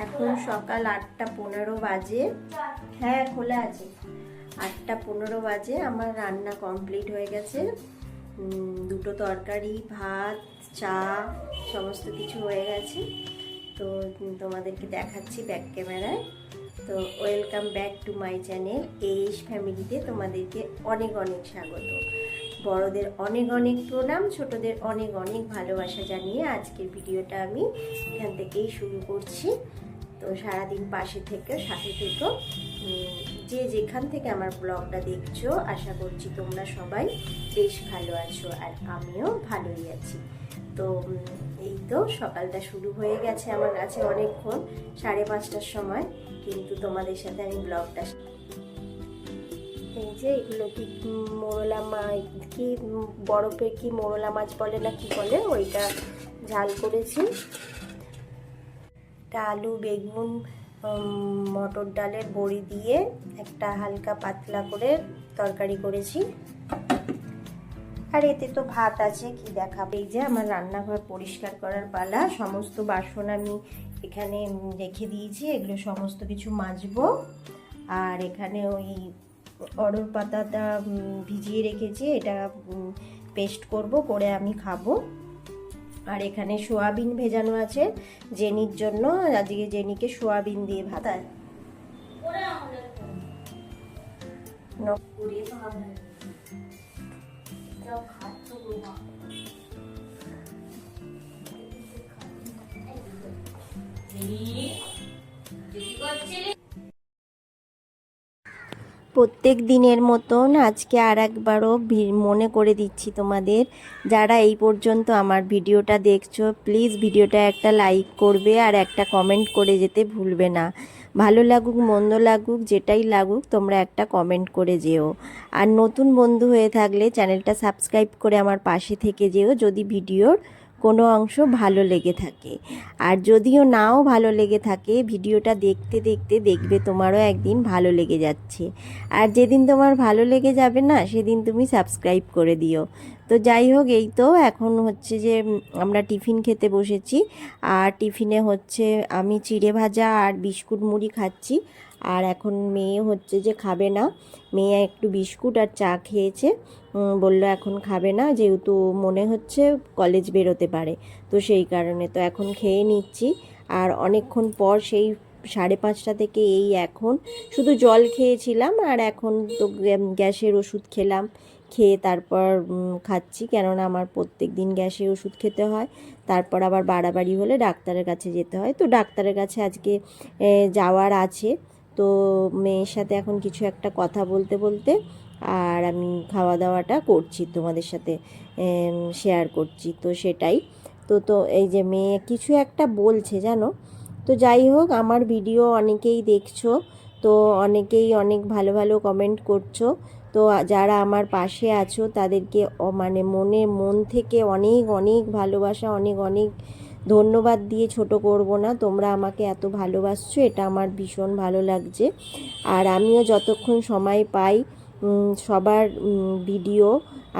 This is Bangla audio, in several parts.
এখন সকাল 8:15 বাজে। হ্যাঁ, খোলা আছে। 8:15 বাজে। আমার রান্না কমপ্লিট হয়ে গেছে। দুটো তরকারি, ভাত, চা সমস্ত কিছু হয়ে গেছে। তো তোমাদেরকে দেখাচ্ছি ব্যাক ক্যামেরায়। তো welcome back to my channel এইশ ফ্যামিলিতে তোমাদেরকে অনেক অনেক স্বাগত। বড়দের অনেক অনেক প্রণাম, ছোটদের অনেক অনেক ভালোবাসা জানিয়ে আজকের ভিডিওটা আমি এখান থেকেই শুরু করছি। তো সারাদিন পাশে থেকে সাথে থেকো। যে যেখান থেকে আমার ব্লগটা দেখছো, আশা করছি তোমরা সবাই বেশ ভালো আছো, আর আমিও ভালোই আছি। তো এই তো সকালটা শুরু হয়ে গেছে আমার কাছে অনেকক্ষণ, 5:30টার সময়, কিন্তু তোমাদের সাথে আমি ব্লগটা, এই যে এগুলো কি মোরলা মাছ, কি বরফে কি মোরলা মাছ বলে না কি বলে, ওইটা ঝাল করেছি। একটা আলু, বেগুন, মটর ডালের বড়ি দিয়ে একটা হালকা পাতলা করে তরকারি করেছি। আর এতে তো ভাত আছে, কি দেখাবে। এই যে আমার রান্নাঘর পরিষ্কার করার পালা। সমস্ত বাসন আমি এখানে রেখে দিয়েছি, এগুলো সমস্ত কিছু মাজবো। আর এখানে ওই অড়হর পাতাটা ভিজিয়ে রেখেছি, এটা পেস্ট করব, করে আমি খাবো। আর এখানে সোয়াবিন ভেজানো আছে জেনির জন্য, আজকে জেনিকে সোয়াবিন দিয়ে ভাত। প্রত্যেক দিনের মতন আজকে আর একবারও মনে করে দিচ্ছি তোমাদের, যারা এই পর্যন্ত আমার ভিডিওটা দেখছো, প্লিজ ভিডিওটা একটা লাইক করবে আর একটা কমেন্ট করে যেতে ভুলবে না। ভালো লাগুক মন্দ লাগুক যেটাই লাগুক, তোমরা একটা কমেন্ট করে যেও। আর নতুন বন্ধু হয়ে থাকলে চ্যানেলটা সাবস্ক্রাইব করে আমার পাশে থেকে যেও, যদি ভিডিওর কোনো অংশ ভালো লেগে থাকে। আর যদিও নাও ভালো লেগে থাকে, ভিডিওটা দেখতে দেখতে দেখবে তোমারও একদিন ভালো লেগে যাচ্ছে। আর যেদিন তোমার ভালো লেগে যাবে না, সেদিন তুমি সাবস্ক্রাইব করে দিও। তো যাই হোক, এই তো এখন হচ্ছে যে আমরা টিফিন খেতে বসেছি। আর টিফিনে হচ্ছে আমি চিড়ে ভাজা আর বিস্কুট মুড়ি খাচ্ছি। আর এখন মেয়ে হচ্ছে যে খাবে না, মেয়ে একটু বিস্কুট আর চা খেয়েছে, বললো এখন খাবে না, যেহেতু মনে হচ্ছে কলেজ বেরোতে পারে, তো সেই কারণে। তো এখন খেয়ে নিচ্ছি। আর অনেকক্ষণ পর সেই 5:30 থেকে এই এখন শুধু জল খেয়েছিলাম, আর এখন তো গ্যাসের ওষুধ খেলাম, খেয়ে তারপর খাচ্ছি, কেননা আমার প্রত্যেক দিন গ্যাসের ওষুধ খেতে হয়। তারপর আবার বাড়াবাড়ি হলে ডাক্তারের কাছে যেতে হয়, তো ডাক্তারের কাছে আজকে যাওয়ার আছে। তো মেয়ের সাথে এখন কিছু একটা কথা বলতে বলতে আর আমি খাওয়া দাওয়াটা করছি, তোমাদের সাথে শেয়ার করছি, তো সেটাই। তো এই যে মেয়ে কিছু একটা বলছে জানো। তো যাই হোক, আমার ভিডিও অনেকেই দেখছো, তো অনেকেই অনেক ভালো ভালো কমেন্ট করছো। তো যারা আমার পাশে আছো তাদেরকে মানে মন থেকে অনেক অনেক ভালোবাসা, অনেক অনেক ধন্যবাদ দিয়ে ছোট করব না। তোমরা আমাকে এত ভালোবাসছো, এটা আমার ভীষণ ভালো লাগছে। আর আমিও যতক্ষণ সময় পাই সবার ভিডিও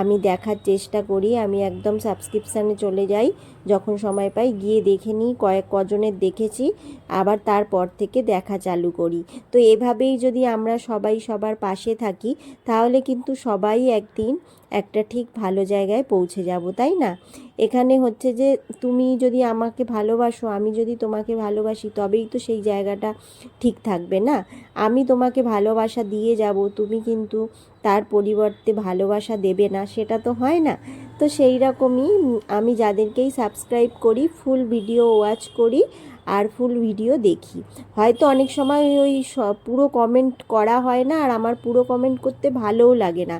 আমি দেখার চেষ্টা করি। আমি একদম সাবস্ক্রিপশানে চলে যাই, যখন সময় পাই গিয়ে দেখে নিই কজনের দেখেছি, আবার তারপর থেকে দেখা চালু করি। তো এভাবেই যদি আমরা সবাই সবার পাশে থাকি, তাহলে কিন্তু সবাই একদিন একটা ঠিক ভালো জায়গায় পৌঁছে যাব, তাই না? এখানে হচ্ছে যে তুমি যদি আমাকে ভালোবাসো, আমি যদি তোমাকে ভালোবাসি, তবেই তো সেই জায়গাটা ঠিক থাকবে না। আমি তোমাকে ভালোবাসা দিয়ে যাব, তুমি কিন্তু তার পরিবর্তে ভালোবাসা দেবে না, সেটা তো হয় না। তো সেই রকমই আমি যাদেরকেই সাবস্ক্রাইব করি, ফুল ভিডিও ওয়াচ করি আর ফুল ভিডিও দেখি। হয়তো অনেক সময় ওই পুরো কমেন্ট করা হয় না, আর আমার পুরো কমেন্ট করতে ভালোও লাগে না।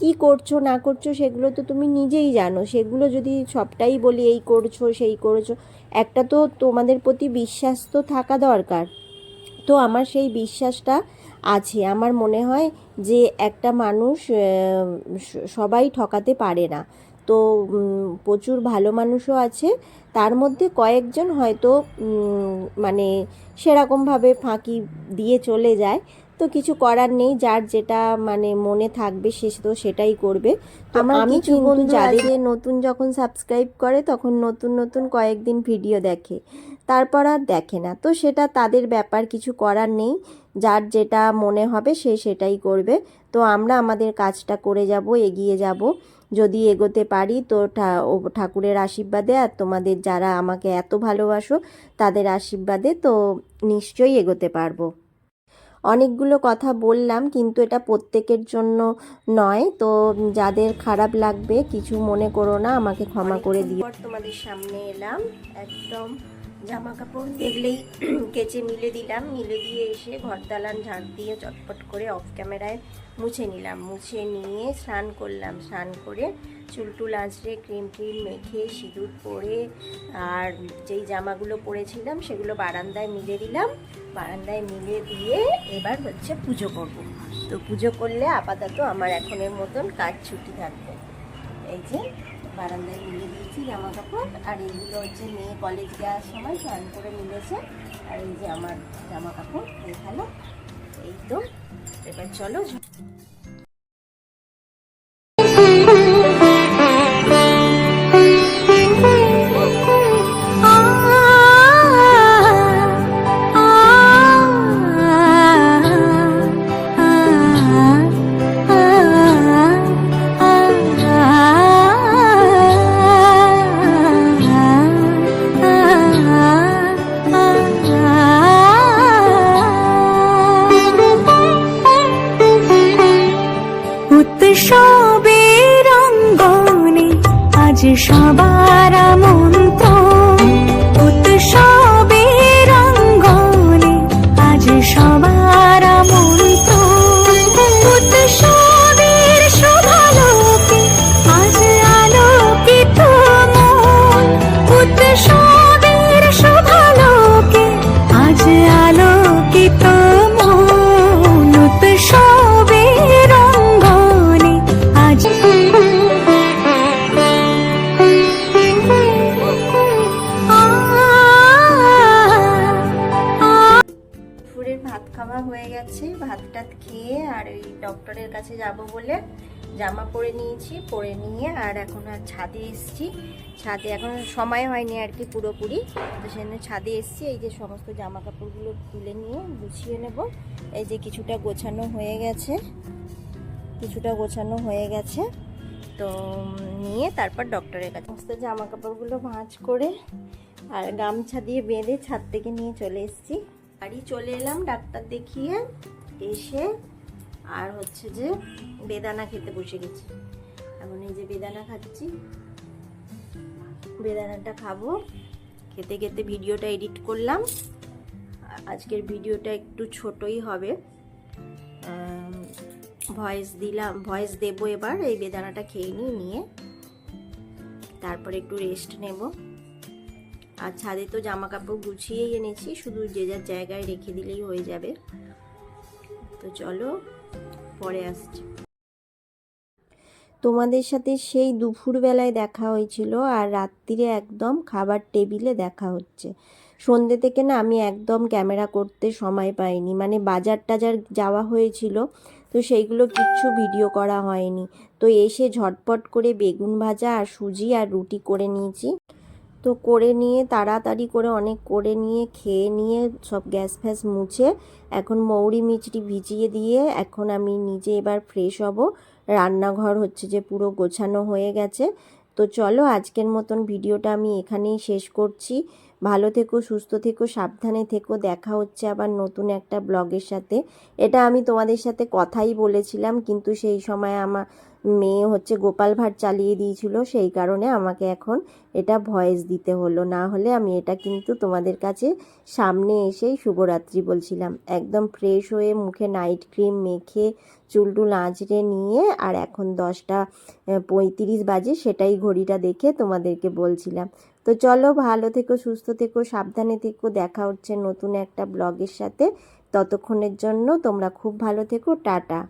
কি করছো না করছো সেগুলো তো তুমি নিজেই জানো, সেগুলো যদি সবটাই বলি এই করছো সেই করছো, একটা তো তোমাদের প্রতি বিশ্বাস তো থাকা দরকার। তো আমার সেই বিশ্বাসটা আছে। আমার মনে হয় যে একটা মানুষ সবাই ঠকাতে পারে না। তো প্রচুর ভালো মানুষও আছে, তার মধ্যে কয়েকজন হয়তো মানে সেরকমভাবে ফাঁকি দিয়ে চলে যায়। তো কিছু করার নেই, যার যেটা মানে মনে থাকবে সে তো সেটাই করবে। তো আমার কিছু বন্ধু যাদের নতুন যখন সাবস্ক্রাইব করে তখন নতুন নতুন কয়েকদিন ভিডিও দেখে, তারপর আর দেখে না। তো সেটা তাদের ব্যাপার, কিছু করার নেই, যার যেটা মনে হবে সে সেটাই করবে। তো আমরা আমাদের কাজটা করে যাব, এগিয়ে যাব, যদি এগোতে পারি তো ঠাকুরের আশীর্বাদে আর তোমাদের যারা আমাকে এত ভালোবাসো তাদের আশীর্বাদে তো নিশ্চয়ই এগোতে পারবো। অনেকগুলো কথা বললাম, কিন্তু এটা প্রত্যেকের জন্য নয়, তো যাদের খারাপ লাগবে কিছু মনে করো না, আমাকে ক্ষমা করে দিও। তোমাদের সামনে এলাম, একদম জামা কাপড় দেখলেই কেচে মিলে দিলাম, মিলে দিয়ে এসে ঘর দালান ঝাড় দিয়ে চটপট করে অফ ক্যামেরায় মুছে নিলাম। মুছে নিয়ে স্নান করলাম, স্নান করে চুল টুল আঁচড়ে ক্রিম মেখে সিঁদুর পরে আর যেই জামাগুলো পরেছিলাম সেগুলো বারান্দায় মিলে দিলাম। বারান্দায় মিলে দিয়ে এবার হচ্ছে পুজো করব। তো পুজো করলে আপাতত আমার এখনের মতন কাজ ছুটি থাকবে। এই যে বারান্দায় মিলে দিয়েছি জামা কাপড়, আর এইগুলো হচ্ছে মেয়ে কলেজ যাওয়ার সময় স্নান করে মিলেছে। আর এই যে আমার জামা কাপড় এখানে। এই তো এবার চলো। উৎসবের অঙ্গনে আজ সবার আমন্ত্রণ, উৎসবের অঙ্গনে আজ সবার আমন্ত্রণ, উৎসবের শোভালোকে আজ আলোকিত মন, উৎসবের শোভালোকে আজ আলোকিত মন, উৎসবের অঙ্গনে আজ দুপুরের ভাত খাওয়া হয়ে গেছে, ভাত টাত খেয়ে আর ওই ডক্টরের কাছে যাব বলে জামা পরে নিয়েছি, পরে নিয়ে আর এখন আর ছাদে এসছি। ছাদে এখন সময় হয়নি আর কি পুরোপুরি, তো সেজন্য ছাদে এসছি। এই যে সমস্ত জামা কাপড়গুলো তুলে নিয়ে গুছিয়ে নেব। এই যে কিছুটা গোছানো হয়ে গেছে, কিছুটা গোছানো হয়ে গেছে, তো নিয়ে তারপর ডক্টরের কাছে সমস্ত জামা কাপড়গুলো ভাঁজ করে আর গামছা দিয়ে বেঁধে ছাদ থেকে নিয়ে চলে এসেছি। বাড়ি চলে এলাম ডাক্তার দেখিয়ে এসে, আর হচ্ছে যে বেদানা খেতে বসে গেছি। এখন এই যে বেদানা খাচ্ছি, বেদানাটা খাবো। খেতে খেতে ভিডিওটা এডিট করলাম। আজকের ভিডিওটা একটু ছোটই হবে, ভয়েস দেবো এবার। এই বেদানাটা খেয়ে নিয়ে তারপরে একটু রেস্ট নেব। আর ছাদে তো জামা কাপড় গুছিয়েই এনেছি, শুধু যে যার জায়গায় রেখে দিলেই হয়ে যাবে। তো চলো পরে আসছি। তোমাদের সাথে সেই দুপুরবেলায় দেখা হয়েছিল, আর রাত্রিরে একদম খাবার টেবিলে দেখা হচ্ছে। সন্ধ্যে থেকে না আমি একদম ক্যামেরা করতে সময় পাইনি, মানে বাজার টাজার যাওয়া হয়েছিল, তো সেইগুলো কিচ্ছু ভিডিও করা হয়নি। তো এসে ঝটপট করে বেগুন ভাজা আর সুজি আর রুটি করে নিয়েছি। তো করে নিয়ে তাড়াতাড়ি করে অনেক করে নিয়ে খেয়ে নিয়ে সব গ্যাস ফ্যাস মুছে এখন মৌরি মিচড়ি ভিজিয়ে দিয়ে এখন আমি নিজে এবার ফ্রেশ হব। রান্নাঘর হচ্ছে যে পুরো গোছানো হয়ে গেছে। তো চলো আজকের মতন ভিডিওটা আমি এখানেই শেষ করছি। ভালো থেকো, সুস্থ থেকো, সাবধানে থেকো। দেখা হচ্ছে আবার নতুন একটা ব্লগের সাথে। এটা আমি তোমাদের সাথে কথাই বলেছিলাম, কিন্তু সেই সময় আমার মেয়ে হচ্ছে গোপাল ভাঁড় চালিয়ে দিয়েছিল, সেই কারণে আমাকে এখন এটা ভয়েস দিতে হলো, না হলে আমি এটা কিন্তু তোমাদের কাছে সামনে এসেই শুভরাত্রি বলছিলাম। একদম ফ্রেশ হয়ে মুখে নাইট ক্রিম মেখে চুল টুল আঁচড়ে নিয়ে আর এখন 10:35 বাজে, সেটাই ঘড়িটা দেখে তোমাদেরকে বলছিলাম। তো চলো ভালো থেকো, সুস্থ থেকো, সাবধানে থেকো। দেখা হচ্ছে নতুন একটা ব্লগের সাথে। ততক্ষণের জন্য তোমরা খুব ভালো থেকো। টাটা।